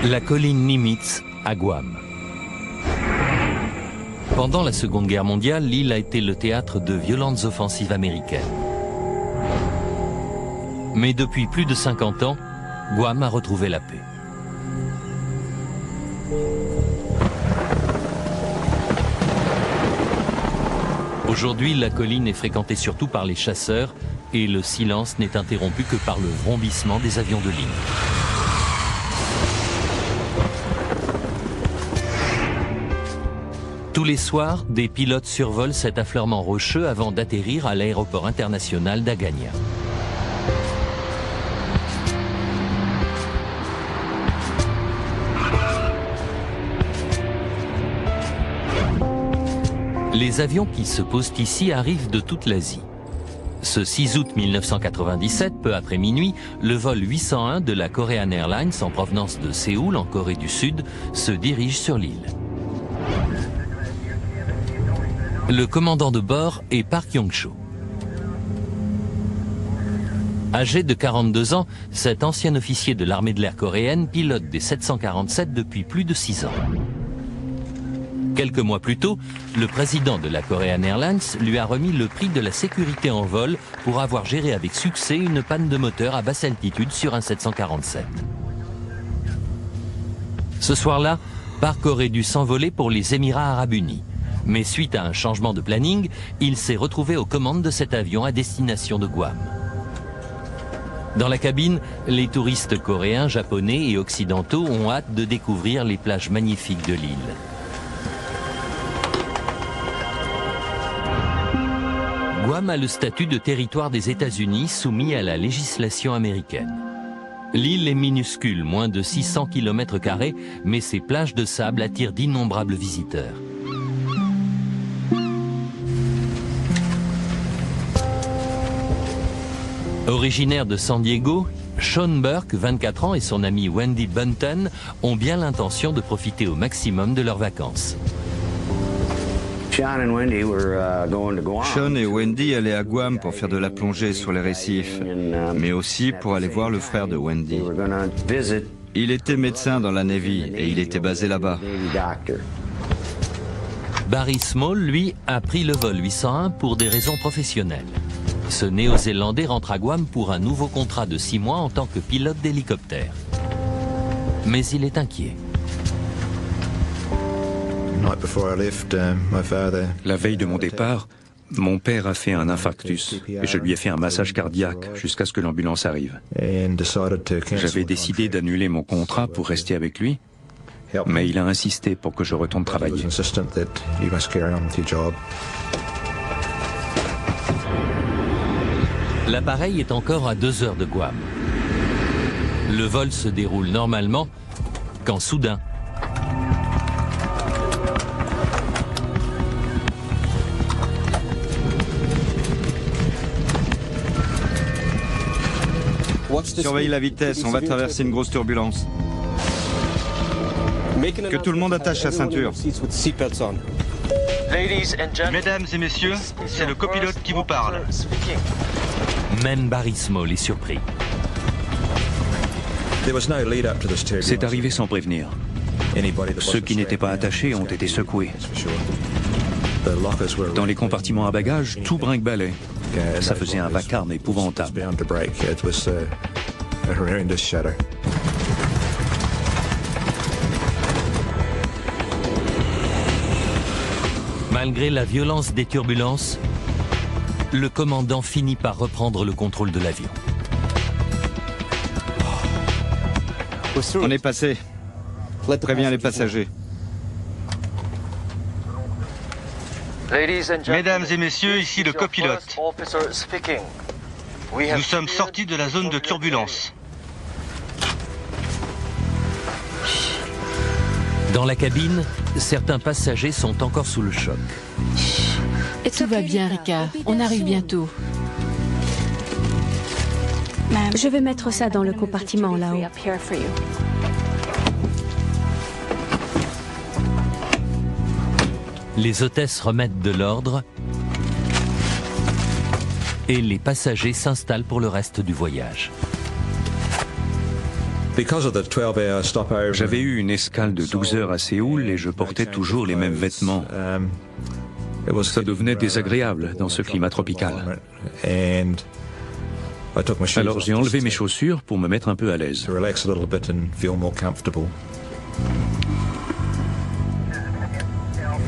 La colline Nimitz à Guam. Pendant la Seconde Guerre mondiale, l'île a été le théâtre de violentes offensives américaines. Mais depuis plus de 50 ans, Guam a retrouvé la paix. Aujourd'hui, la colline est fréquentée surtout par les chasseurs et le silence n'est interrompu que par le vrombissement des avions de ligne. Tous les soirs, des pilotes survolent cet affleurement rocheux avant d'atterrir à l'aéroport international d'Agana. Les avions qui se posent ici arrivent de toute l'Asie. Ce 6 août 1997, peu après minuit, le vol 801 de la Korean Airlines en provenance de Séoul, en Corée du Sud, se dirige sur l'île. Le commandant de bord est Park Yong-cho. Âgé de 42 ans, cet ancien officier de l'armée de l'air coréenne pilote des 747 depuis plus de 6 ans. Quelques mois plus tôt, le président de la Korean Airlines lui a remis le prix de la sécurité en vol pour avoir géré avec succès une panne de moteur à basse altitude sur un 747. Ce soir-là, Park aurait dû s'envoler pour les Émirats arabes unis. Mais suite à un changement de planning, il s'est retrouvé aux commandes de cet avion à destination de Guam. Dans la cabine, les touristes coréens, japonais et occidentaux ont hâte de découvrir les plages magnifiques de l'île. Guam a le statut de territoire des États-Unis soumis à la législation américaine. L'île est minuscule, moins de 600 km², mais ses plages de sable attirent d'innombrables visiteurs. Originaire de San Diego, Sean Burke, 24 ans, et son amie Wendy Bunton ont bien l'intention de profiter au maximum de leurs vacances. Sean et Wendy allaient à Guam pour faire de la plongée sur les récifs, mais aussi pour aller voir le frère de Wendy. Il était médecin dans la Navy et il était basé là-bas. Barry Small, lui, a pris le vol 801 pour des raisons professionnelles. Ce Néo-Zélandais rentre à Guam pour un nouveau contrat de 6 mois en tant que pilote d'hélicoptère. Mais il est inquiet. La veille de mon départ, mon père a fait un infarctus et je lui ai fait un massage cardiaque jusqu'à ce que l'ambulance arrive. J'avais décidé d'annuler mon contrat pour rester avec lui, mais il a insisté pour que je retourne travailler. L'appareil est encore à 2 heures de Guam. Le vol se déroule normalement quand soudain... Surveille la vitesse, on va traverser une grosse turbulence. Que tout le monde attache sa ceinture. Mesdames et messieurs, c'est le copilote qui vous parle. Même Barry Small est surpris. C'est arrivé sans prévenir. Ceux qui n'étaient pas attachés ont été secoués. Dans les compartiments à bagages, tout brinque-ballait. Ça faisait un vacarme épouvantable. Malgré la violence des turbulences, le commandant finit par reprendre le contrôle de l'avion. On est passé. Préviens les passagers. Mesdames et messieurs, ici le copilote. Nous sommes sortis de la zone de turbulence. Dans la cabine, certains passagers sont encore sous le choc. Tout va bien, Ricard. On arrive bientôt. Je vais mettre ça dans le compartiment là-haut. Les hôtesses remettent de l'ordre et les passagers s'installent pour le reste du voyage. J'avais eu une escale de 12 heures à Séoul et je portais toujours les mêmes vêtements. Ça devenait désagréable dans ce climat tropical. Alors j'ai enlevé mes chaussures pour me mettre un peu à l'aise.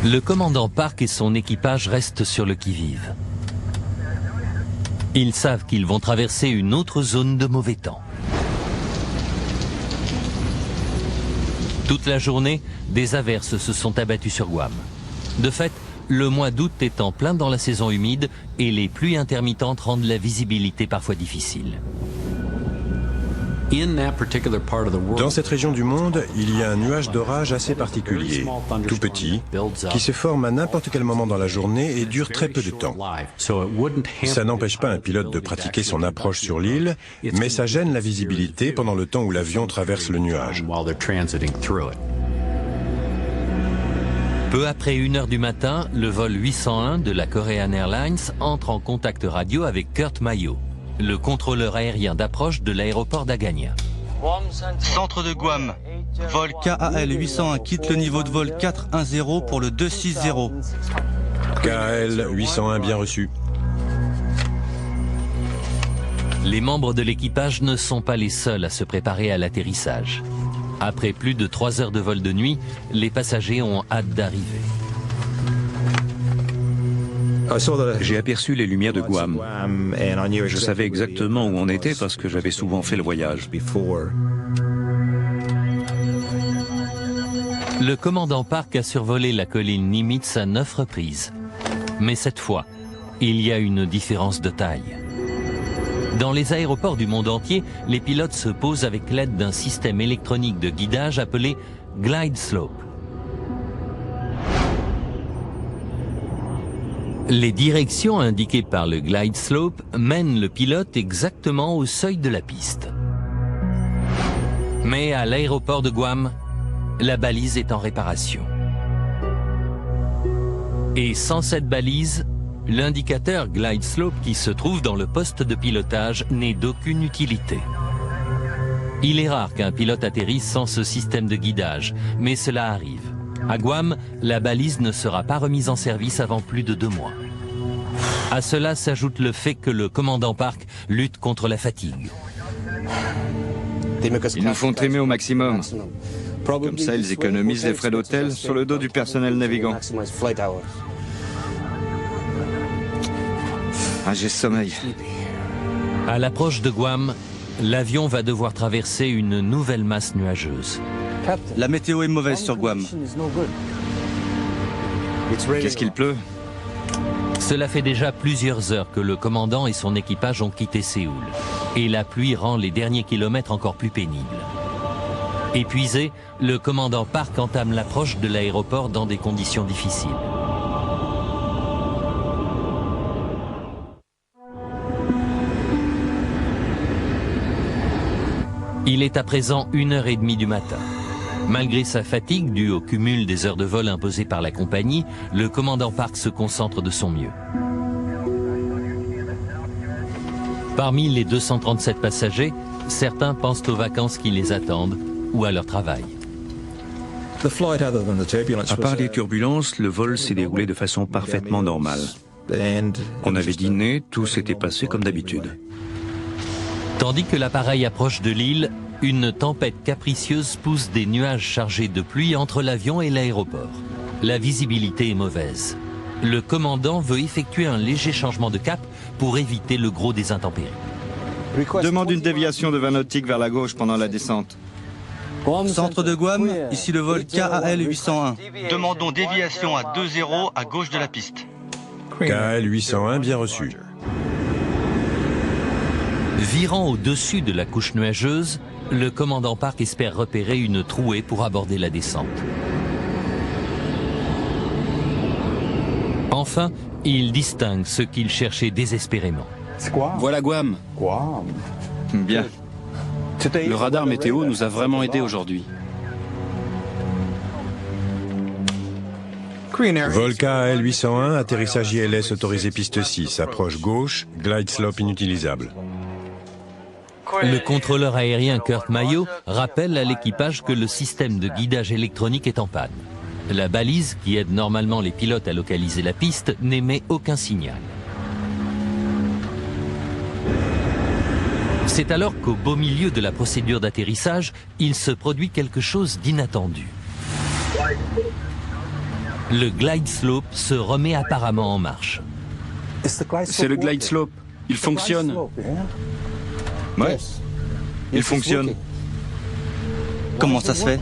Le commandant Park et son équipage restent sur le qui-vive. Ils savent qu'ils vont traverser une autre zone de mauvais temps. Toute la journée, des averses se sont abattues sur Guam. De fait, le mois d'août est en plein dans la saison humide et les pluies intermittentes rendent la visibilité parfois difficile. Dans cette région du monde, il y a un nuage d'orage assez particulier, tout petit, qui se forme à n'importe quel moment dans la journée et dure très peu de temps. Ça n'empêche pas un pilote de pratiquer son approche sur l'île, mais ça gêne la visibilité pendant le temps où l'avion traverse le nuage. Peu après 1h du matin, le vol 801 de la Korean Airlines entre en contact radio avec Kurt Mayo, le contrôleur aérien d'approche de l'aéroport d'Agania. Centre de Guam. Vol KAL 801 quitte le niveau de vol 410 pour le 260. KAL 801 bien reçu. Les membres de l'équipage ne sont pas les seuls à se préparer à l'atterrissage. Après plus de 3 heures de vol de nuit, les passagers ont hâte d'arriver. J'ai aperçu les lumières de Guam. Je savais exactement où on était parce que j'avais souvent fait le voyage. Le commandant Park a survolé la colline Nimitz à 9 reprises. Mais cette fois, il y a une différence de taille. Dans les aéroports du monde entier, les pilotes se posent avec l'aide d'un système électronique de guidage appelé Glide Slope. Les directions indiquées par le Glide Slope mènent le pilote exactement au seuil de la piste. Mais à l'aéroport de Guam, la balise est en réparation. Et sans cette balise, l'indicateur Glide Slope qui se trouve dans le poste de pilotage n'est d'aucune utilité. Il est rare qu'un pilote atterrisse sans ce système de guidage, mais cela arrive. À Guam, la balise ne sera pas remise en service avant plus de 2 mois. À cela s'ajoute le fait que le commandant Park lutte contre la fatigue. Ils nous font trimer au maximum. Comme ça, ils économisent les frais d'hôtel sur le dos du personnel navigant. Ah, j'ai sommeil. À l'approche de Guam, l'avion va devoir traverser une nouvelle masse nuageuse. La météo est mauvaise sur Guam. Qu'est-ce qu'il pleut? Cela fait déjà plusieurs heures que le commandant et son équipage ont quitté Séoul. Et la pluie rend les derniers kilomètres encore plus pénibles. Épuisé, le commandant Park entame l'approche de l'aéroport dans des conditions difficiles. Il est à présent 1h30 du matin. Malgré sa fatigue due au cumul des heures de vol imposées par la compagnie, le commandant Park se concentre de son mieux. Parmi les 237 passagers, certains pensent aux vacances qui les attendent ou à leur travail. À part les turbulences, le vol s'est déroulé de façon parfaitement normale. On avait dîné, tout s'était passé comme d'habitude. Tandis que l'appareil approche de l'île, une tempête capricieuse pousse des nuages chargés de pluie entre l'avion et l'aéroport. La visibilité est mauvaise. Le commandant veut effectuer un léger changement de cap pour éviter le gros des intempéries. Demande une déviation de 20 nautiques vers la gauche pendant la descente. Centre de Guam, ici le vol KAL 801. Demandons déviation à 2-0 à gauche de la piste. KAL 801 bien reçu. Virant au-dessus de la couche nuageuse, le commandant Park espère repérer une trouée pour aborder la descente. Enfin, il distingue ce qu'il cherchait désespérément. Voilà Guam. Bien. Le radar météo nous a vraiment aidés aujourd'hui. Vol KAL 801, atterrissage ILS autorisé piste 6, approche gauche, glide slope inutilisable. Le contrôleur aérien Kurt Mayo rappelle à l'équipage que le système de guidage électronique est en panne. La balise, qui aide normalement les pilotes à localiser la piste, n'émet aucun signal. C'est alors qu'au beau milieu de la procédure d'atterrissage, il se produit quelque chose d'inattendu. Le glide slope se remet apparemment en marche. C'est le glide slope. Il fonctionne. Ouais, il fonctionne. Comment ça se fait?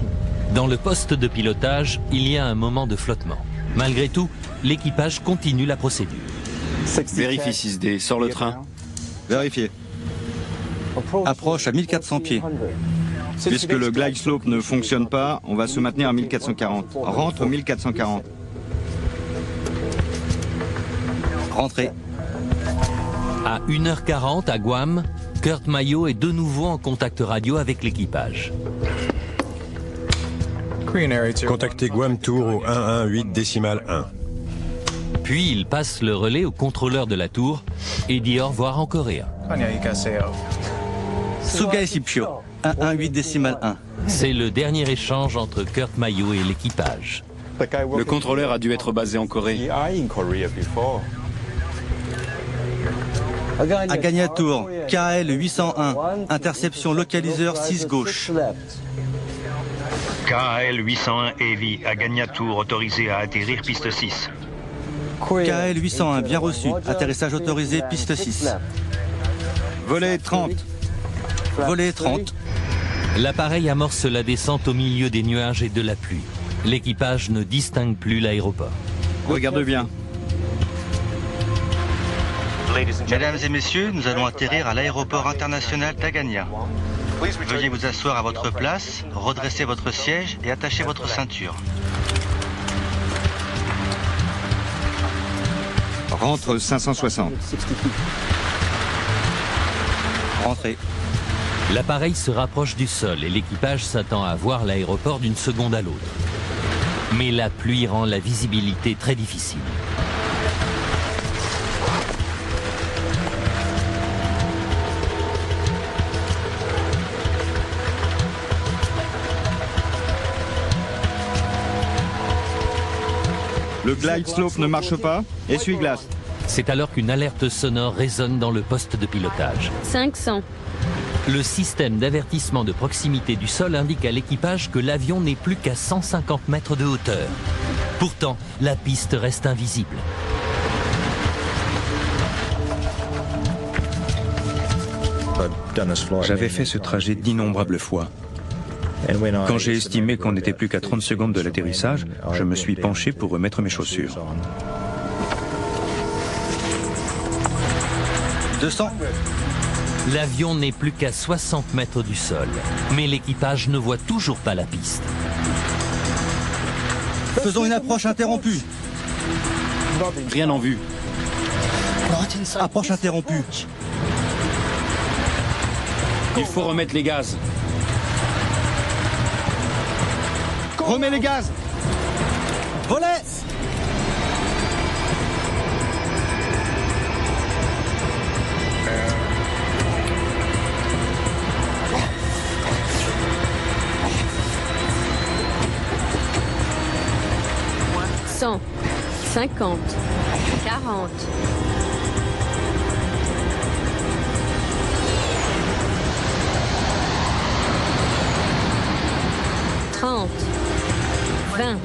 Dans le poste de pilotage, il y a un moment de flottement. Malgré tout, l'équipage continue la procédure. Vérifie 6D, sors le train. Vérifiez. Approche à 1400 pieds. Puisque le glide slope ne fonctionne pas, on va se maintenir à 1440. Rentre 1440. Rentrez. À 1h40 à Guam, Kurt Mayo est de nouveau en contact radio avec l'équipage. Contactez Guam Tour au 118.1. Puis il passe le relais au contrôleur de la tour et dit au revoir en coréen. Suga Esipcho, 118.1. C'est le dernier échange entre Kurt Mayo et l'équipage. Le contrôleur a dû être basé en Corée. Aganyatour, KL 801, interception localiseur 6 gauche. KL 801 Heavy, Aganyatour, autorisé à atterrir piste 6. KL 801, bien reçu, atterrissage autorisé piste 6. Volet 30. Volet 30. L'appareil amorce la descente au milieu des nuages et de la pluie. L'équipage ne distingue plus l'aéroport. Regarde bien. Mesdames et messieurs, nous allons atterrir à l'aéroport international d'Aganya. Veuillez vous asseoir à votre place, redresser votre siège et attacher votre ceinture. Rentre 560. Rentrez. L'appareil se rapproche du sol et l'équipage s'attend à voir l'aéroport d'une seconde à l'autre. Mais la pluie rend la visibilité très difficile. Le glide slope ne marche pas. Essuie-glace. C'est alors qu'une alerte sonore résonne dans le poste de pilotage. 500. Le système d'avertissement de proximité du sol indique à l'équipage que l'avion n'est plus qu'à 150 mètres de hauteur. Pourtant, la piste reste invisible. J'avais fait ce trajet d'innombrables fois. Quand j'ai estimé qu'on n'était plus qu'à 30 secondes de l'atterrissage, je me suis penché pour remettre mes chaussures. 200. L'avion n'est plus qu'à 60 mètres du sol, mais l'équipage ne voit toujours pas la piste. Faisons une approche interrompue. Rien en vue. Approche interrompue. Il faut remettre les gaz. Remets les gaz. Volet. « 100, 50, 40. « 30, 20.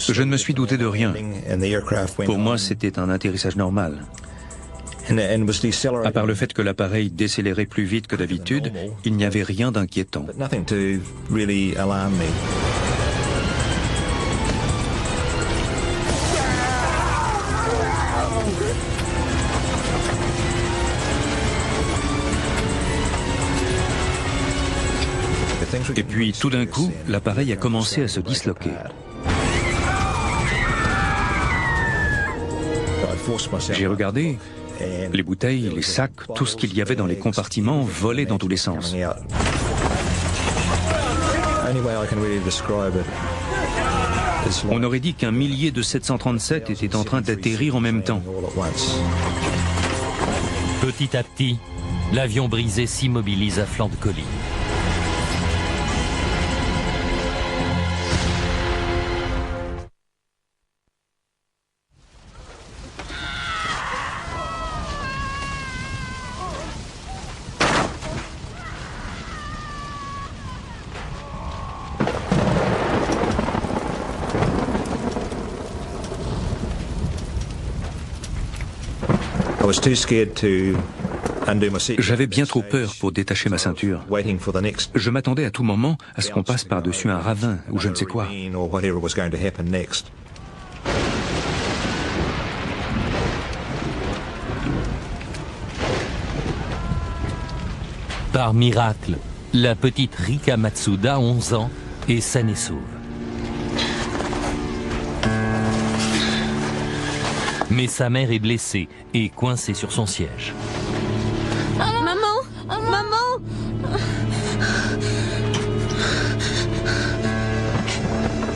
Je ne me suis douté de rien. Pour moi, c'était un atterrissage normal. À part le fait que l'appareil décélérait plus vite que d'habitude, il n'y avait rien d'inquiétant. Et puis, tout d'un coup, l'appareil a commencé à se disloquer. J'ai regardé. Les bouteilles, les sacs, tout ce qu'il y avait dans les compartiments volait dans tous les sens. On aurait dit qu'un millier de 737 était en train d'atterrir en même temps. Petit à petit, l'avion brisé s'immobilise à flanc de colline. J'avais bien trop peur pour détacher ma ceinture. Je m'attendais à tout moment à ce qu'on passe par-dessus un ravin ou je ne sais quoi. Par miracle, la petite Rika Matsuda, 11 ans, est saine et sauve. Mais sa mère est blessée et coincée sur son siège. Maman! Maman!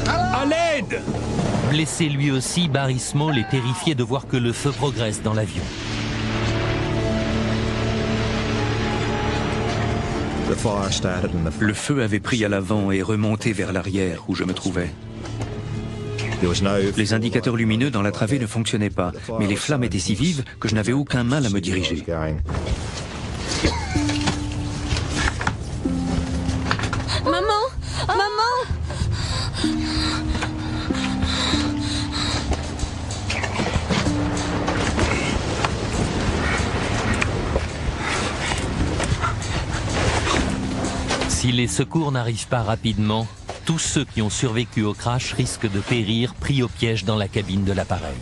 À l'aide! Blessé lui aussi, Barry Small est terrifié de voir que le feu progresse dans l'avion. Le feu avait pris à l'avant et remonté vers l'arrière où je me trouvais. Les indicateurs lumineux dans la travée ne fonctionnaient pas, mais les flammes étaient si vives que je n'avais aucun mal à me diriger. Maman! Maman! Si les secours n'arrivent pas rapidement, tous ceux qui ont survécu au crash risquent de périr pris au piège dans la cabine de l'appareil.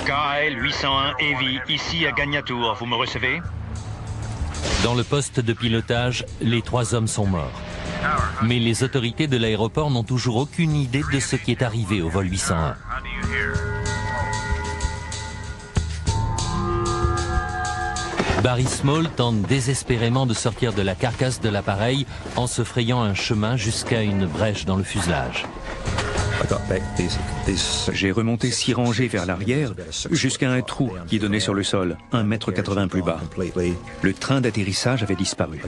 KL 801 Heavy, ici à Gagnatour, vous me recevez? Dans le poste de pilotage, les 3 hommes sont morts. Mais les autorités de l'aéroport n'ont toujours aucune idée de ce qui est arrivé au vol 801. Barry Small tente désespérément de sortir de la carcasse de l'appareil en se frayant un chemin jusqu'à une brèche dans le fuselage. J'ai remonté 6 rangées vers l'arrière jusqu'à un trou qui donnait sur le sol, 1,80 m plus bas. Le train d'atterrissage avait disparu.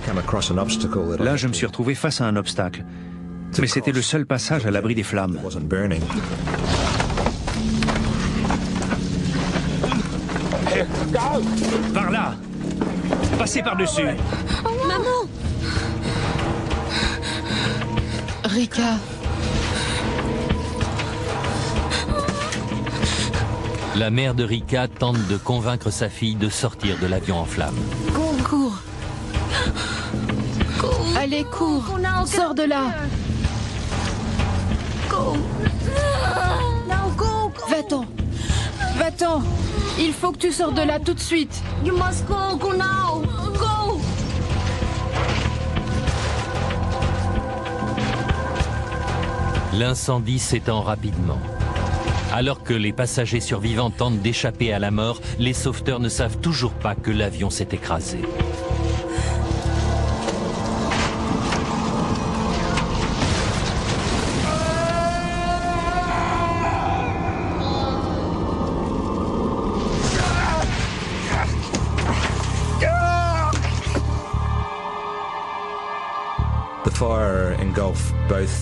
Là, je me suis retrouvé face à un obstacle. Mais c'était le seul passage à l'abri des flammes. Par là! Passez par-dessus! Maman! Rika. La mère de Rika tente de convaincre sa fille de sortir de l'avion en flammes. Cours. Allez, cours. Sors de là. Va-t'en. Va-t'en. Il faut que tu sors de là tout de suite. You must go now. Go. L'incendie s'étend rapidement. Alors que les passagers survivants tentent d'échapper à la mort, les sauveteurs ne savent toujours pas que l'avion s'est écrasé.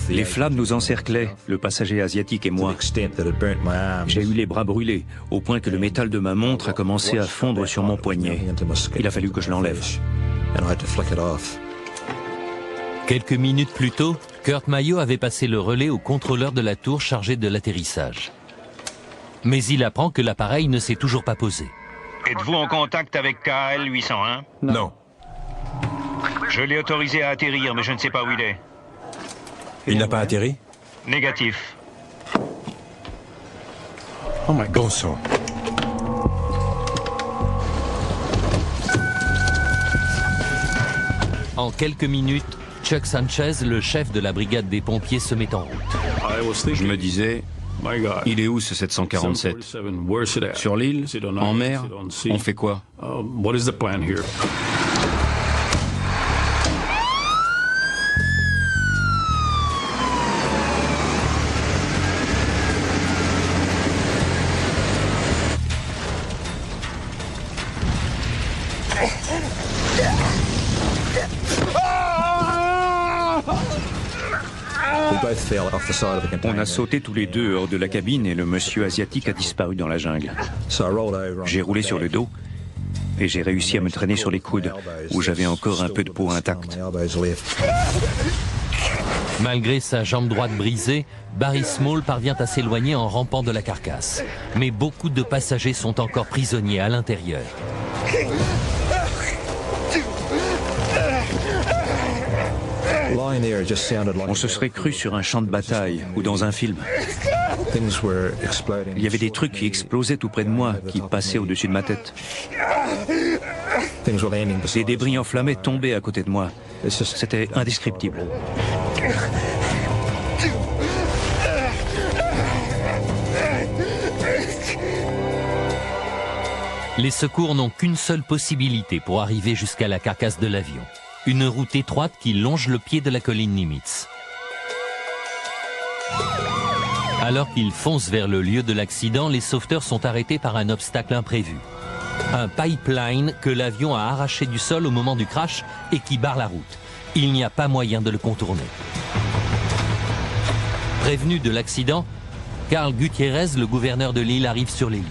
Les flammes nous encerclaient, le passager asiatique et moi. J'ai eu les bras brûlés, au point que le métal de ma montre a commencé à fondre sur mon poignet. Il a fallu que je l'enlève. Quelques minutes plus tôt, Kurt Mayo avait passé le relais au contrôleur de la tour chargé de l'atterrissage. Mais il apprend que l'appareil ne s'est toujours pas posé. Êtes-vous en contact avec KL 801? Non. Je l'ai autorisé à atterrir, mais je ne sais pas où il est. Il n'a pas atterri? Négatif. Bon sang. En quelques minutes, Chuck Sanchez, le chef de la brigade des pompiers, se met en route. Je me disais, il est où ce 747? Sur l'île? En mer? On fait quoi? On a sauté tous les deux hors de la cabine et le monsieur asiatique a disparu dans la jungle. J'ai roulé sur le dos et j'ai réussi à me traîner sur les coudes, où j'avais encore un peu de peau intacte. Malgré sa jambe droite brisée, Barry Small parvient à s'éloigner en rampant de la carcasse. Mais beaucoup de passagers sont encore prisonniers à l'intérieur. On se serait cru sur un champ de bataille ou dans un film. Il y avait des trucs qui explosaient tout près de moi, qui passaient au-dessus de ma tête. Des débris enflammés tombaient à côté de moi. C'était indescriptible. Les secours n'ont qu'une seule possibilité pour arriver jusqu'à la carcasse de l'avion. Une route étroite qui longe le pied de la colline Nimitz. Alors qu'ils foncent vers le lieu de l'accident, les sauveteurs sont arrêtés par un obstacle imprévu. Un pipeline que l'avion a arraché du sol au moment du crash et qui barre la route. Il n'y a pas moyen de le contourner. Prévenu de l'accident, Carl Gutiérrez, le gouverneur de l'île, arrive sur les lieux.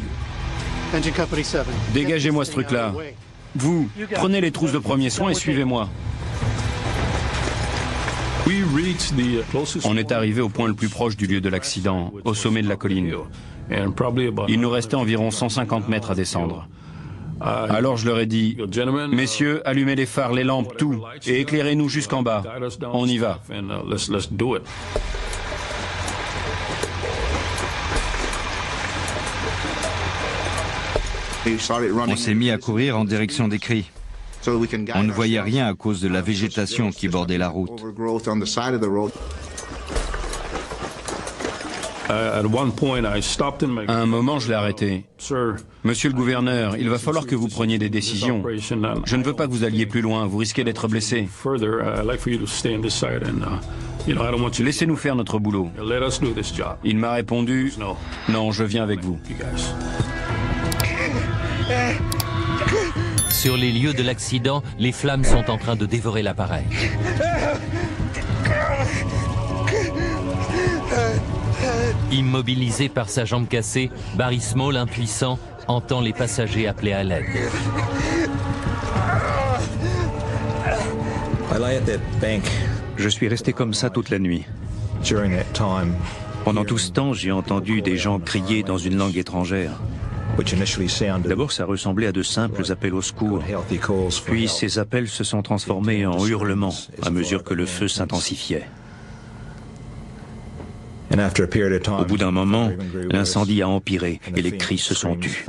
Dégagez-moi ce truc-là. Vous, prenez les trousses de premiers soins et suivez-moi. On est arrivé au point le plus proche du lieu de l'accident, au sommet de la colline. Il nous restait environ 150 mètres à descendre. Alors je leur ai dit, messieurs, allumez les phares, les lampes, tout, et éclairez-nous jusqu'en bas. On y va. On s'est mis à courir en direction des cris. On ne voyait rien à cause de la végétation qui bordait la route. À un moment, je l'ai arrêté. Monsieur le gouverneur, il va falloir que vous preniez des décisions. Je ne veux pas que vous alliez plus loin, vous risquez d'être blessé. Laissez-nous faire notre boulot. Il m'a répondu, non, je viens avec vous. Sur les lieux de l'accident, les flammes sont en train de dévorer l'appareil. Immobilisé par sa jambe cassée, Barry Small, impuissant, entend les passagers appeler à l'aide. Je suis resté comme ça toute la nuit. Pendant tout ce temps, j'ai entendu des gens crier dans une langue étrangère. D'abord, ça ressemblait à de simples appels au secours. Puis ces appels se sont transformés en hurlements à mesure que le feu s'intensifiait. Au bout d'un moment, l'incendie a empiré et les cris se sont tus.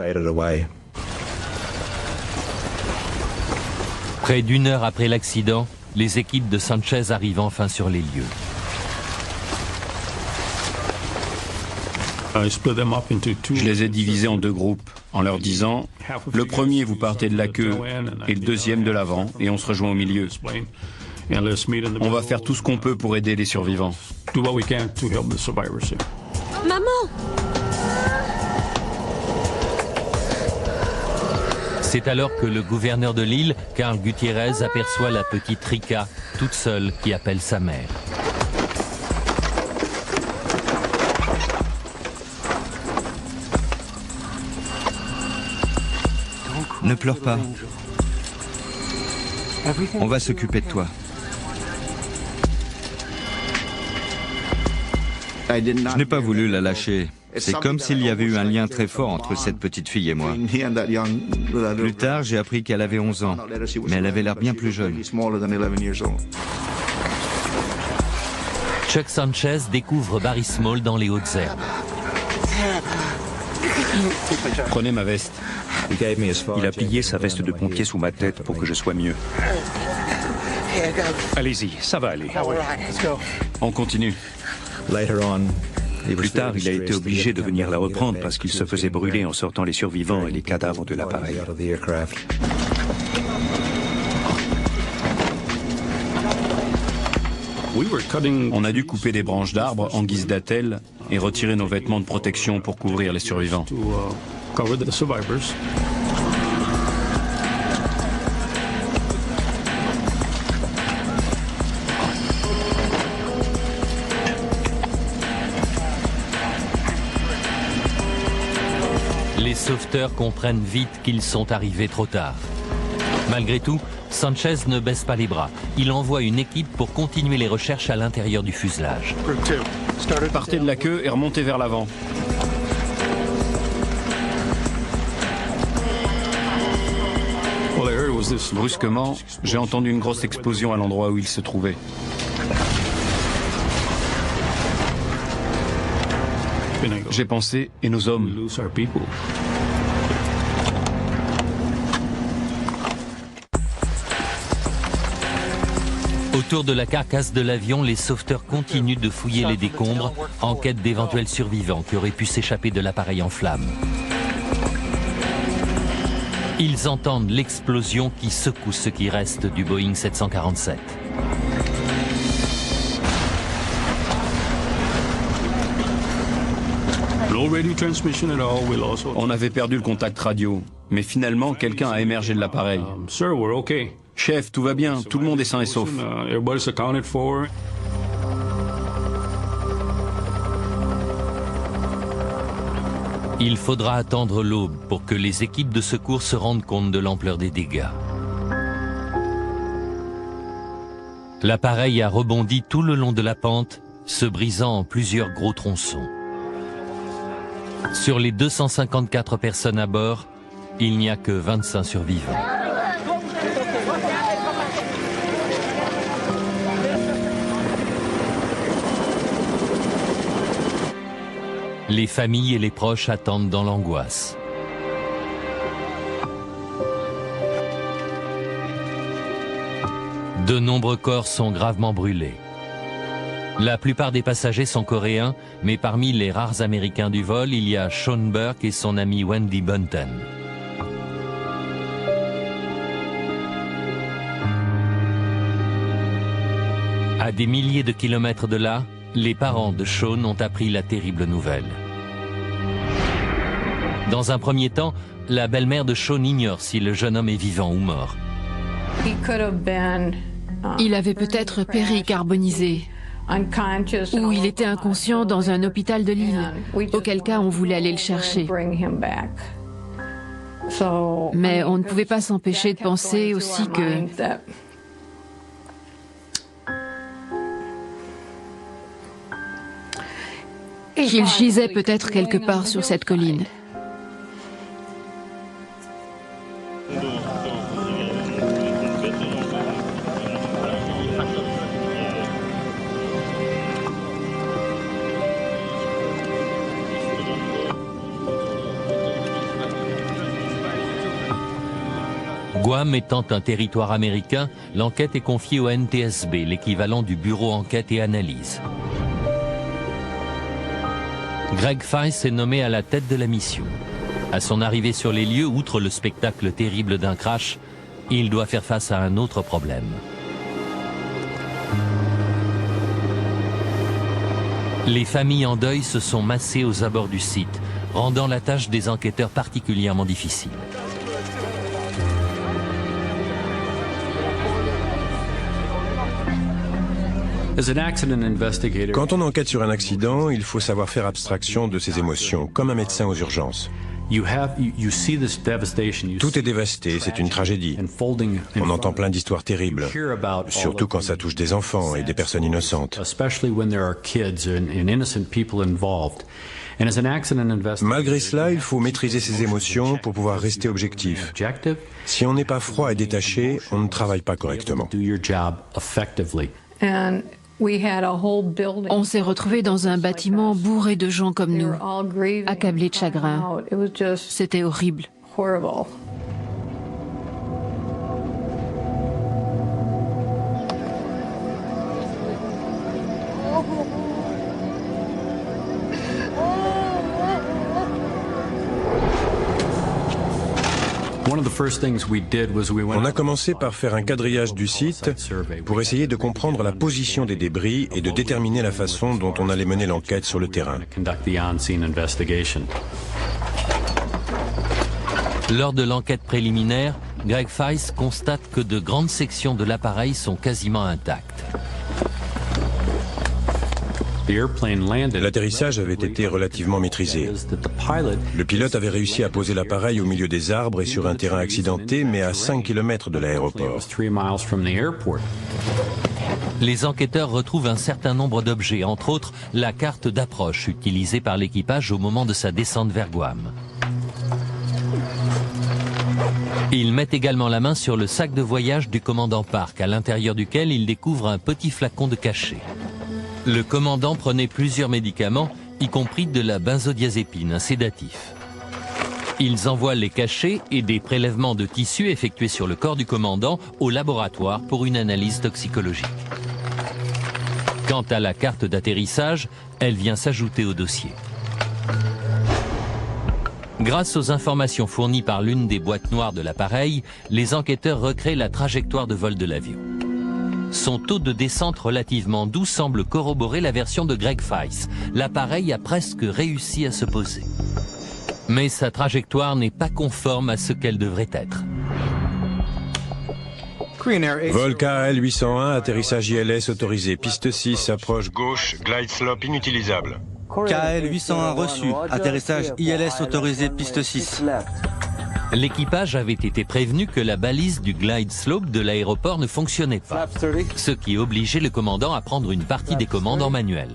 Près d'une heure après l'accident, les équipes de Sanchez arrivent enfin sur les lieux. Je les ai divisés en deux groupes, en leur disant, le premier vous partez de la queue et le deuxième de l'avant, et on se rejoint au milieu. On va faire tout ce qu'on peut pour aider les survivants. Maman! C'est alors que le gouverneur de l'île, Carl Gutiérrez, aperçoit la petite Rika, toute seule, qui appelle sa mère. Ne pleure pas. On va s'occuper de toi. Je n'ai pas voulu la lâcher. C'est comme s'il y avait eu un lien très fort entre cette petite fille et moi. Plus tard, j'ai appris qu'elle avait 11 ans, mais elle avait l'air bien plus jeune. Chuck Sanchez découvre Barry Small dans les hautes herbes. Prenez ma veste. Il a plié sa veste de pompier sous ma tête pour que je sois mieux. Allez-y, ça va aller. On continue. Plus tard, il a été obligé de venir la reprendre parce qu'il se faisait brûler en sortant les survivants et les cadavres de l'appareil. On a dû couper des branches d'arbres en guise d'attelle et retirer nos vêtements de protection pour couvrir les survivants. Les sauveteurs comprennent vite qu'ils sont arrivés trop tard. Malgré tout, Sanchez ne baisse pas les bras. Il envoie une équipe pour continuer les recherches à l'intérieur du fuselage. Partez de la queue et remontez vers l'avant. Brusquement, j'ai entendu une grosse explosion à l'endroit où il se trouvait. J'ai pensé, et nos hommes? Autour de la carcasse de l'avion, les sauveteurs continuent de fouiller les décombres en quête d'éventuels survivants qui auraient pu s'échapper de l'appareil en flammes. Ils entendent l'explosion qui secoue ce qui reste du Boeing 747. On avait perdu le contact radio, mais finalement quelqu'un a émergé de l'appareil. Chef, tout va bien, tout le monde est sain et sauf. Il faudra attendre l'aube pour que les équipes de secours se rendent compte de l'ampleur des dégâts. L'appareil a rebondi tout le long de la pente, se brisant en plusieurs gros tronçons. Sur les 254 personnes à bord, il n'y a que 25 survivants. Les familles et les proches attendent dans l'angoisse. De nombreux corps sont gravement brûlés. La plupart des passagers sont coréens, mais parmi les rares Américains du vol, il y a Sean Burke et son amie Wendy Bunton. À des milliers de kilomètres de là, les parents de Sean ont appris la terrible nouvelle. Dans un premier temps, la belle-mère de Sean ignore si le jeune homme est vivant ou mort. Il avait peut-être péri carbonisé, ou il était inconscient dans un hôpital de l'île, auquel cas on voulait aller le chercher. Mais on ne pouvait pas s'empêcher de penser aussi que qu'il gisait peut-être quelque part sur cette colline. Guam étant un territoire américain, l'enquête est confiée au NTSB, l'équivalent du Bureau Enquête et Analyse. Greg Feist est nommé à la tête de la mission. À son arrivée sur les lieux, outre le spectacle terrible d'un crash, il doit faire face à un autre problème. Les familles en deuil se sont massées aux abords du site, rendant la tâche des enquêteurs particulièrement difficile. Quand on enquête sur un accident, il faut savoir faire abstraction de ses émotions, comme un médecin aux urgences. Tout est dévasté, c'est une tragédie. On entend plein d'histoires terribles, surtout quand ça touche des enfants et des personnes innocentes. Malgré cela, il faut maîtriser ses émotions pour pouvoir rester objectif. Si on n'est pas froid et détaché, on ne travaille pas correctement. On s'est retrouvés dans un bâtiment bourré de gens comme nous, accablés de chagrin. C'était horrible. On a commencé par faire un quadrillage du site pour essayer de comprendre la position des débris et de déterminer la façon dont on allait mener l'enquête sur le terrain. Lors de l'enquête préliminaire, Greg Feist constate que de grandes sections de l'appareil sont quasiment intactes. L'atterrissage avait été relativement maîtrisé. Le pilote avait réussi à poser l'appareil au milieu des arbres et sur un terrain accidenté, mais à 5 km de l'aéroport. Les enquêteurs retrouvent un certain nombre d'objets, entre autres la carte d'approche utilisée par l'équipage au moment de sa descente vers Guam. Ils mettent également la main sur le sac de voyage du commandant Park, à l'intérieur duquel ils découvrent un petit flacon de cachet. Le commandant prenait plusieurs médicaments, y compris de la benzodiazépine, un sédatif. Ils envoient les cachets et des prélèvements de tissus effectués sur le corps du commandant au laboratoire pour une analyse toxicologique. Quant à la carte d'atterrissage, elle vient s'ajouter au dossier. Grâce aux informations fournies par l'une des boîtes noires de l'appareil, les enquêteurs recréent la trajectoire de vol de l'avion. Son taux de descente relativement doux semble corroborer la version de Greg Feist. L'appareil a presque réussi à se poser. Mais sa trajectoire n'est pas conforme à ce qu'elle devrait être. Vol KL 801, atterrissage ILS autorisé, piste 6, approche Gauche, glide slope inutilisable. KL 801 reçu, atterrissage ILS autorisé, piste 6. L'équipage avait été prévenu que la balise du glide slope de l'aéroport ne fonctionnait pas, ce qui obligeait le commandant à prendre une partie des commandes en manuel.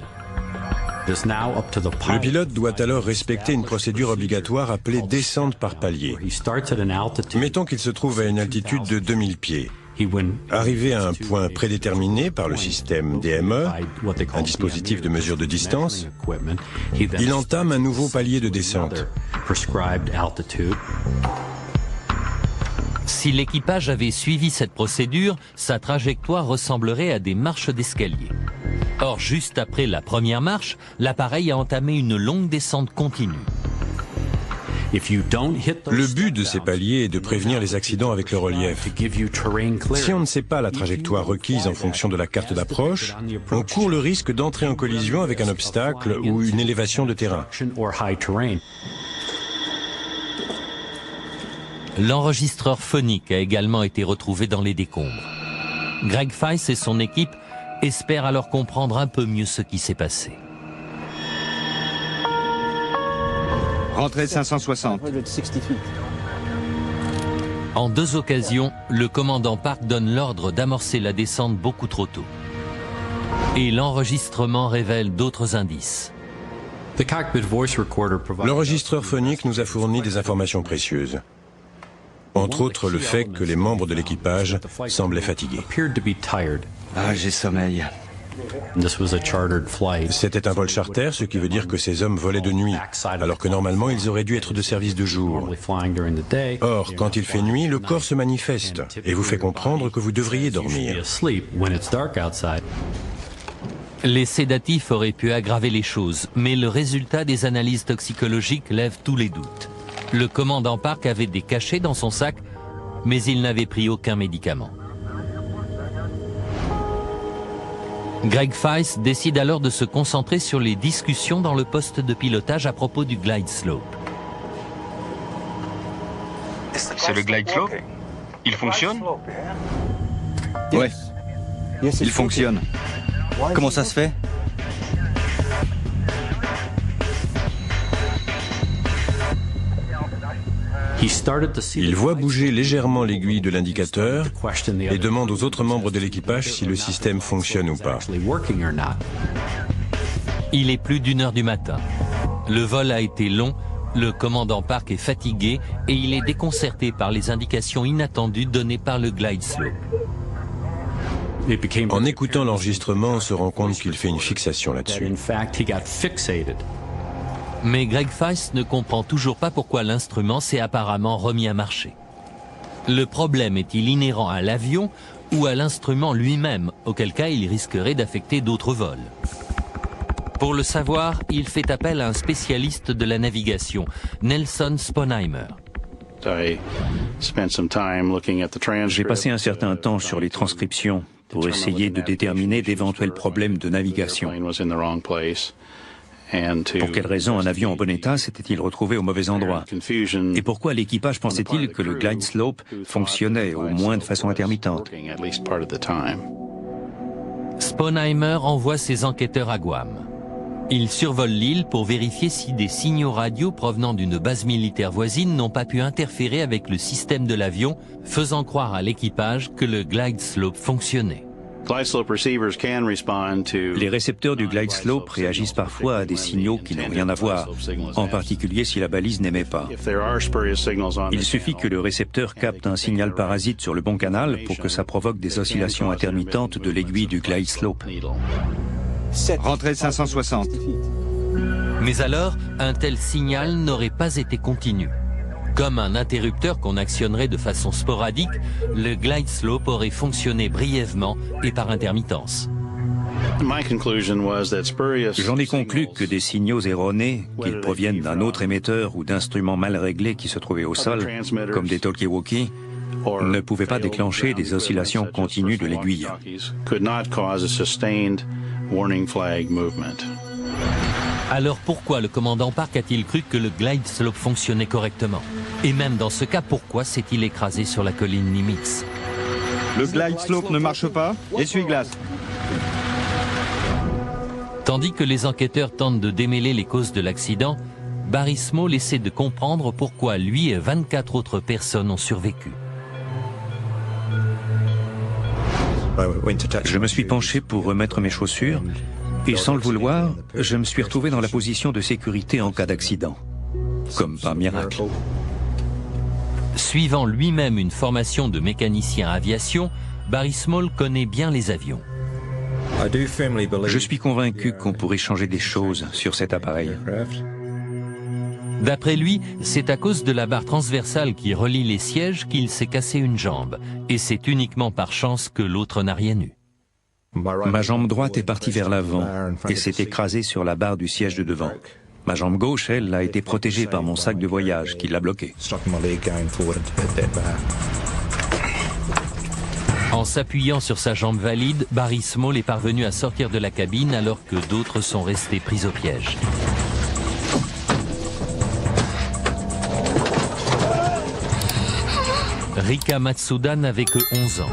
Le pilote doit alors respecter une procédure obligatoire appelée descente par palier. Mettons qu'il se trouve à une altitude de 2000 pieds. Arrivé à un point prédéterminé par le système DME, un dispositif de mesure de distance, il entame un nouveau palier de descente. Si l'équipage avait suivi cette procédure, sa trajectoire ressemblerait à des marches d'escalier. Or, juste après la première marche, l'appareil a entamé une longue descente continue. Le but de ces paliers est de prévenir les accidents avec le relief. Si on ne sait pas la trajectoire requise en fonction de la carte d'approche, on court le risque d'entrer en collision avec un obstacle ou une élévation de terrain. L'enregistreur phonique a également été retrouvé dans les décombres. Greg Feist et son équipe espèrent alors comprendre un peu mieux ce qui s'est passé. Rentrée 560. En deux occasions, le commandant Park donne l'ordre d'amorcer la descente beaucoup trop tôt. Et l'enregistrement révèle d'autres indices. L'enregistreur phonique nous a fourni des informations précieuses. Entre autres, le fait que les membres de l'équipage semblaient fatigués. Ah, j'ai sommeil. C'était un vol charter, ce qui veut dire que ces hommes volaient de nuit, alors que normalement ils auraient dû être de service de jour. Or, quand il fait nuit, le corps se manifeste et vous fait comprendre que vous devriez dormir. Les sédatifs auraient pu aggraver les choses, mais le résultat des analyses toxicologiques lève tous les doutes. Le commandant Park avait des cachets dans son sac, mais il n'avait pris aucun médicament. Greg Feist décide alors de se concentrer sur les discussions dans le poste de pilotage à propos du glide slope. C'est le glide slope? Il fonctionne? Ouais, il fonctionne. Comment ça se fait? Il voit bouger légèrement l'aiguille de l'indicateur et demande aux autres membres de l'équipage si le système fonctionne ou pas. Il est plus d'1h du matin. Le vol a été long, le commandant Park est fatigué et il est déconcerté par les indications inattendues données par le glide slope. En écoutant l'enregistrement, on se rend compte qu'il fait une fixation là-dessus. Mais Greg Feist ne comprend toujours pas pourquoi l'instrument s'est apparemment remis à marcher. Le problème est-il inhérent à l'avion ou à l'instrument lui-même, auquel cas il risquerait d'affecter d'autres vols? Pour le savoir, il fait appel à un spécialiste de la navigation, Nelson Sponheimer. J'ai passé un certain temps sur les transcriptions pour essayer de déterminer d'éventuels problèmes de navigation. Pour quelle raison un avion en bon état s'était-il retrouvé au mauvais endroit? Et pourquoi l'équipage pensait-il que le glide slope fonctionnait, au moins de façon intermittente? Sponheimer envoie ses enquêteurs à Guam. Il survole l'île pour vérifier si des signaux radio provenant d'une base militaire voisine n'ont pas pu interférer avec le système de l'avion, faisant croire à l'équipage que le glide slope fonctionnait. Les récepteurs du glide slope réagissent parfois à des signaux qui n'ont rien à voir, en particulier si la balise n'émet pas. Il suffit que le récepteur capte un signal parasite sur le bon canal pour que ça provoque des oscillations intermittentes de l'aiguille du glide slope. Rentrée 560. Mais alors, un tel signal n'aurait pas été continu. Comme un interrupteur qu'on actionnerait de façon sporadique, le glide slope aurait fonctionné brièvement et par intermittence. J'en ai conclu que des signaux erronés, qu'ils proviennent d'un autre émetteur ou d'instruments mal réglés qui se trouvaient au sol, comme des talkie-walkie, ne pouvaient pas déclencher des oscillations continues de l'aiguille. Alors pourquoi le commandant Park a-t-il cru que le glide slope fonctionnait correctement? Et même dans ce cas, pourquoi s'est-il écrasé sur la colline Nimitz? Le glide slope ne marche pas, essuie-glace. Tandis que les enquêteurs tentent de démêler les causes de l'accident, Barry Small essaie de comprendre pourquoi lui et 24 autres personnes ont survécu. Je me suis penché pour remettre mes chaussures et sans le vouloir, je me suis retrouvé dans la position de sécurité en cas d'accident, comme par miracle. Suivant lui-même une formation de mécanicien aviation, Barry Small connaît bien les avions. Je suis convaincu qu'on pourrait changer des choses sur cet appareil. D'après lui, c'est à cause de la barre transversale qui relie les sièges qu'il s'est cassé une jambe, et c'est uniquement par chance que l'autre n'a rien eu. Ma jambe droite est partie vers l'avant et s'est écrasée sur la barre du siège de devant. Ma jambe gauche, elle, a été protégée par mon sac de voyage qui l'a bloqué. En s'appuyant sur sa jambe valide, Barry Small est parvenu à sortir de la cabine alors que d'autres sont restés pris au piège. Rika Matsuda n'avait que 11 ans.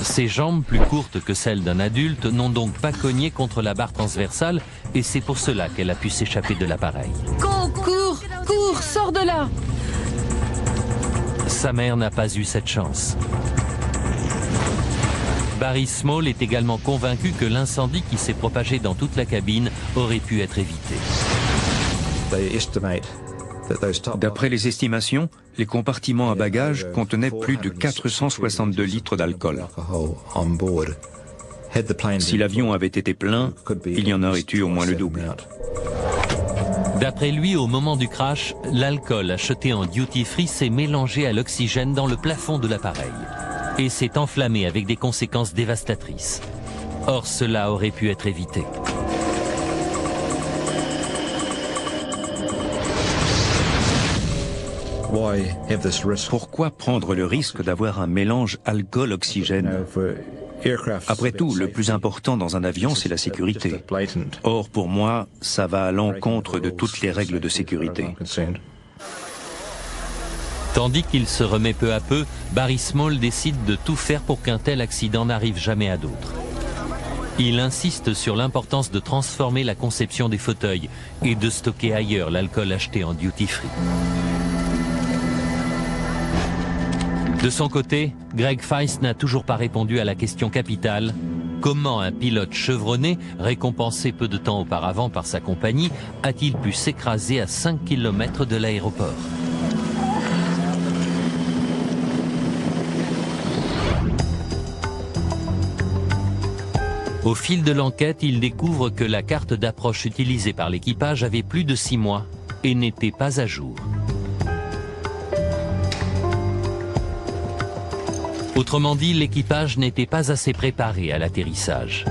Ses jambes, plus courtes que celles d'un adulte, n'ont donc pas cogné contre la barre transversale et c'est pour cela qu'elle a pu s'échapper de l'appareil. Cours, cours, sors de là! Sa mère n'a pas eu cette chance. Barry Small est également convaincu que l'incendie qui s'est propagé dans toute la cabine aurait pu être évité. D'après les estimations, les compartiments à bagages contenaient plus de 462 litres d'alcool. Si l'avion avait été plein, il y en aurait eu au moins le double. D'après lui, au moment du crash, l'alcool acheté en duty-free s'est mélangé à l'oxygène dans le plafond de l'appareil et s'est enflammé avec des conséquences dévastatrices. Or, cela aurait pu être évité. Pourquoi prendre le risque d'avoir un mélange alcool-oxygène? Après tout, le plus important dans un avion, c'est la sécurité. Or, pour moi, ça va à l'encontre de toutes les règles de sécurité. Tandis qu'il se remet peu à peu, Barry Small décide de tout faire pour qu'un tel accident n'arrive jamais à d'autres. Il insiste sur l'importance de transformer la conception des fauteuils et de stocker ailleurs l'alcool acheté en duty-free. De son côté, Greg Feist n'a toujours pas répondu à la question capitale: comment un pilote chevronné, récompensé peu de temps auparavant par sa compagnie, a-t-il pu s'écraser à 5 km de l'aéroport? Au fil de l'enquête, il découvre que la carte d'approche utilisée par l'équipage avait plus de 6 mois et n'était pas à jour. Autrement dit, l'équipage n'était pas assez préparé à l'atterrissage.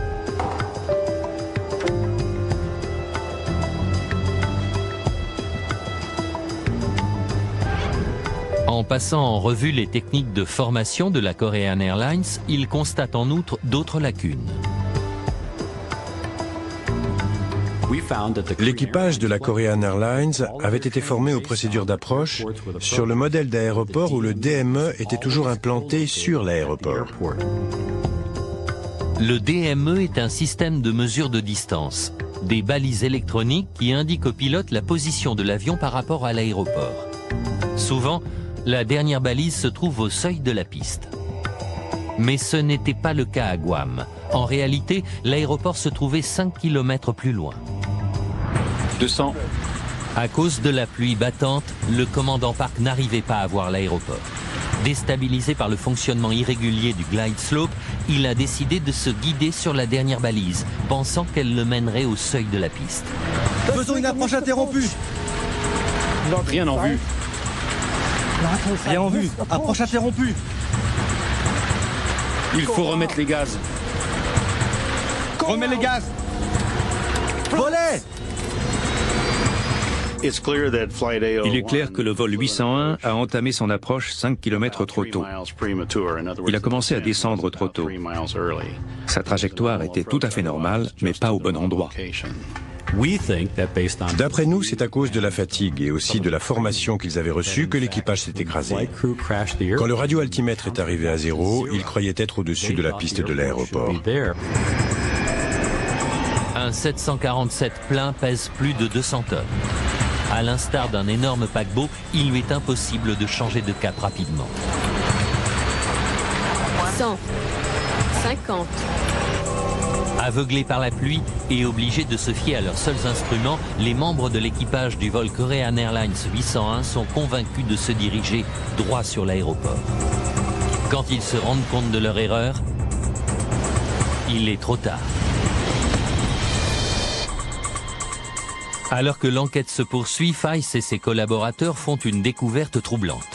En passant en revue les techniques de formation de la Korean Airlines, il constate en outre d'autres lacunes. L'équipage de la Korean Airlines avait été formé aux procédures d'approche sur le modèle d'aéroport où le DME était toujours implanté sur l'aéroport. Le DME est un système de mesure de distance. des balises électroniques qui indiquent au pilote la position de l'avion par rapport à l'aéroport. Souvent, la dernière balise se trouve au seuil de la piste. Mais ce n'était pas le cas à Guam. En réalité, l'aéroport se trouvait 5 km plus loin. 200. À cause de la pluie battante, le commandant Park n'arrivait pas à voir l'aéroport. Déstabilisé par le fonctionnement irrégulier du glide slope, il a décidé de se guider sur la dernière balise, pensant qu'elle le mènerait au seuil de la piste. Faisons une approche interrompue. Rien en vue. Rien en vue. Approche interrompue. Il faut remettre les gaz. Remets les gaz. Volet. Il est clair que le vol 801 a entamé son approche 5 km trop tôt. Il a commencé à descendre trop tôt. Sa trajectoire était tout à fait normale, mais pas au bon endroit. D'après nous, c'est à cause de la fatigue et aussi de la formation qu'ils avaient reçue que l'équipage s'est écrasé. Quand le radioaltimètre est arrivé à 0, ils croyaient être au-dessus de la piste de l'aéroport. Un 747 plein pèse plus de 200 tonnes. À l'instar d'un énorme paquebot, il lui est impossible de changer de cap rapidement. 100. 50. Aveuglés par la pluie et obligés de se fier à leurs seuls instruments, les membres de l'équipage du vol Korean Airlines 801 sont convaincus de se diriger droit sur l'aéroport. Quand ils se rendent compte de leur erreur, il est trop tard. Alors que l'enquête se poursuit, Feiss et ses collaborateurs font une découverte troublante.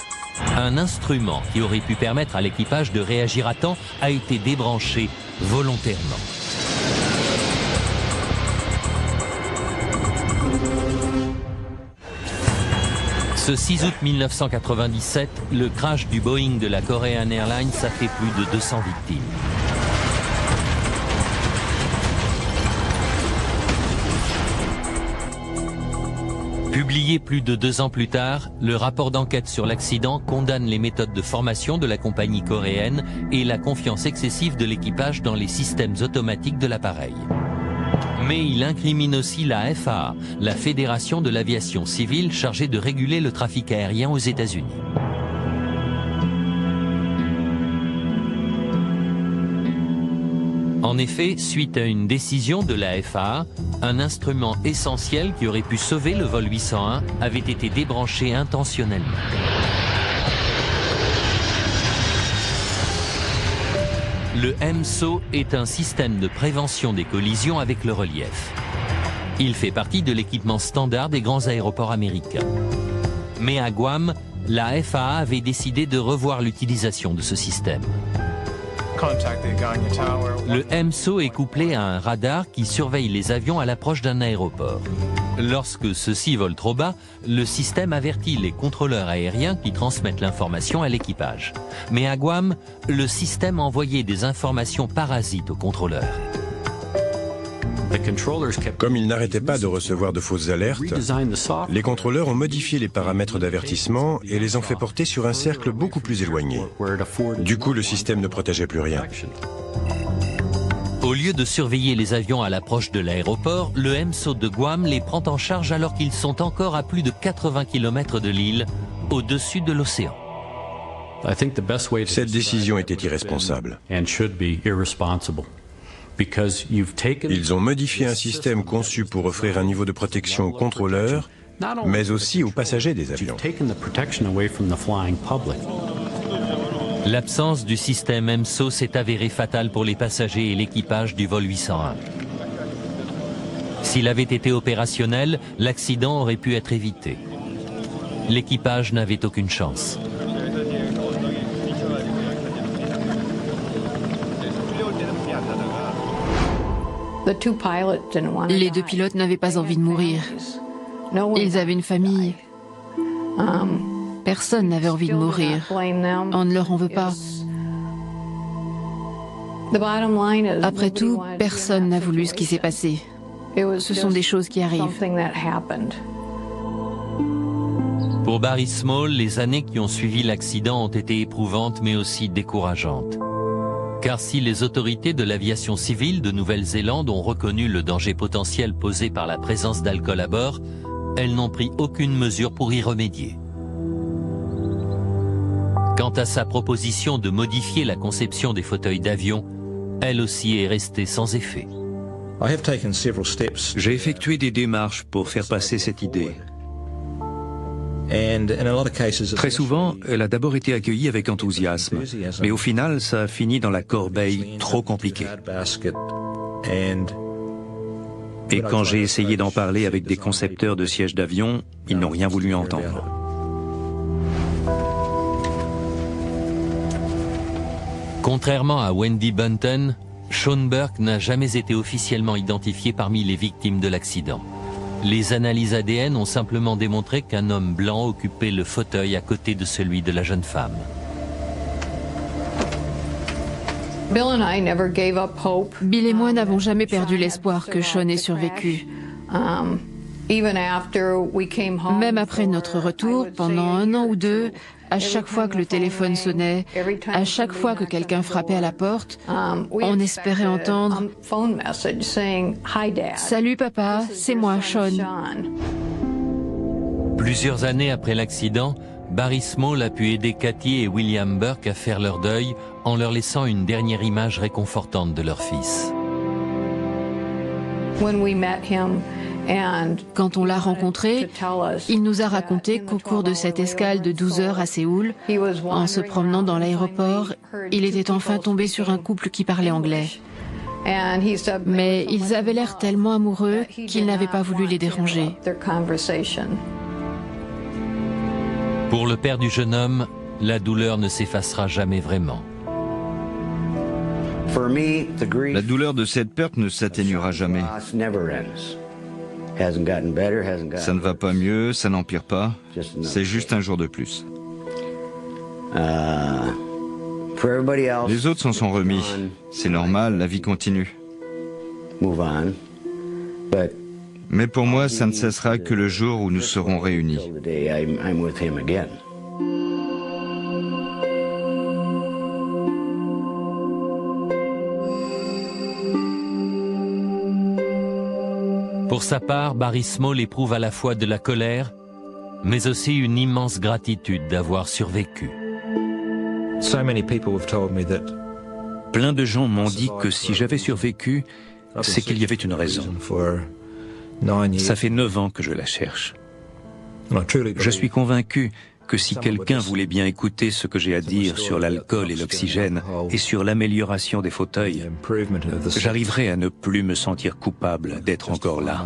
Un instrument qui aurait pu permettre à l'équipage de réagir à temps a été débranché volontairement. Ce 6 août 1997, le crash du Boeing de la Korean Airlines a fait plus de 200 victimes. Publié plus de 2 ans plus tard, le rapport d'enquête sur l'accident condamne les méthodes de formation de la compagnie coréenne et la confiance excessive de l'équipage dans les systèmes automatiques de l'appareil. Mais il incrimine aussi la FAA, la Fédération de l'aviation civile chargée de réguler le trafic aérien aux États-Unis. En effet, suite à une décision de la FAA, un instrument essentiel qui aurait pu sauver le vol 801 avait été débranché intentionnellement. Le MSO est un système de prévention des collisions avec le relief. Il fait partie de l'équipement standard des grands aéroports américains. Mais à Guam, la FAA avait décidé de revoir l'utilisation de ce système. Le MSO est couplé à un radar qui surveille les avions à l'approche d'un aéroport. Lorsque ceux-ci volent trop bas, le système avertit les contrôleurs aériens qui transmettent l'information à l'équipage. Mais à Guam, le système envoyait des informations parasites aux contrôleurs. Comme ils n'arrêtaient pas de recevoir de fausses alertes, les contrôleurs ont modifié les paramètres d'avertissement et les ont fait porter sur un cercle beaucoup plus éloigné. Du coup, le système ne protégeait plus rien. Au lieu de surveiller les avions à l'approche de l'aéroport, le MSO de Guam les prend en charge alors qu'ils sont encore à plus de 80 km de l'île, au-dessus de l'océan. Cette décision était irresponsable. Ils ont modifié un système conçu pour offrir un niveau de protection aux contrôleurs, mais aussi aux passagers des avions. L'absence du système MSO s'est avérée fatale pour les passagers et l'équipage du vol 801. S'il avait été opérationnel, l'accident aurait pu être évité. L'équipage n'avait aucune chance. Les 2 pilotes n'avaient pas envie de mourir. Ils avaient une famille. Personne n'avait envie de mourir. On ne leur en veut pas. Après tout, personne n'a voulu ce qui s'est passé. Ce sont des choses qui arrivent. Pour Barry Small, les années qui ont suivi l'accident ont été éprouvantes mais aussi décourageantes. Car si les autorités de l'aviation civile de Nouvelle-Zélande ont reconnu le danger potentiel posé par la présence d'alcool à bord, elles n'ont pris aucune mesure pour y remédier. Quant à sa proposition de modifier la conception des fauteuils d'avion, elle aussi est restée sans effet. J'ai effectué des démarches pour faire passer cette idée. Très souvent, elle a d'abord été accueillie avec enthousiasme, mais au final, ça a fini dans la corbeille trop compliquée. Et quand j'ai essayé d'en parler avec des concepteurs de sièges d'avion, ils n'ont rien voulu entendre. Contrairement à Wendy Bunton, Sean Burke n'a jamais été officiellement identifié parmi les victimes de l'accident. Les analyses ADN ont simplement démontré qu'un homme blanc occupait le fauteuil à côté de celui de la jeune femme. Bill et moi n'avons jamais perdu l'espoir que Sean ait survécu. Même après notre retour, pendant 1 an ou 2, à chaque fois que le téléphone sonnait, à chaque fois que quelqu'un frappait à la porte, on espérait entendre « Salut papa, c'est moi, Sean ». Plusieurs années après l'accident, Barry Small a pu aider Cathy et William Burke à faire leur deuil en leur laissant une dernière image réconfortante de leur fils. Quand on l'a rencontré, il nous a raconté qu'au cours de cette escale de 12 heures à Séoul, en se promenant dans l'aéroport, il était enfin tombé sur un couple qui parlait anglais. Mais ils avaient l'air tellement amoureux qu'il n'avait pas voulu les déranger. Pour le père du jeune homme, la douleur ne s'effacera jamais vraiment. La douleur de cette perte ne s'atténuera jamais. Ça ne va pas mieux, ça n'empire pas, c'est juste un jour de plus. Les autres s'en sont remis, c'est normal, la vie continue. Mais pour moi, ça ne cessera que le jour où nous serons réunis. Pour sa part, Barry Small éprouve à la fois de la colère, mais aussi une immense gratitude d'avoir survécu. Plein de gens m'ont dit que si j'avais survécu, c'est qu'il y avait une raison. Ça fait 9 ans que je la cherche. Je suis convaincu que si quelqu'un voulait bien écouter ce que j'ai à dire sur l'alcool et l'oxygène et sur l'amélioration des fauteuils, j'arriverai à ne plus me sentir coupable d'être encore là.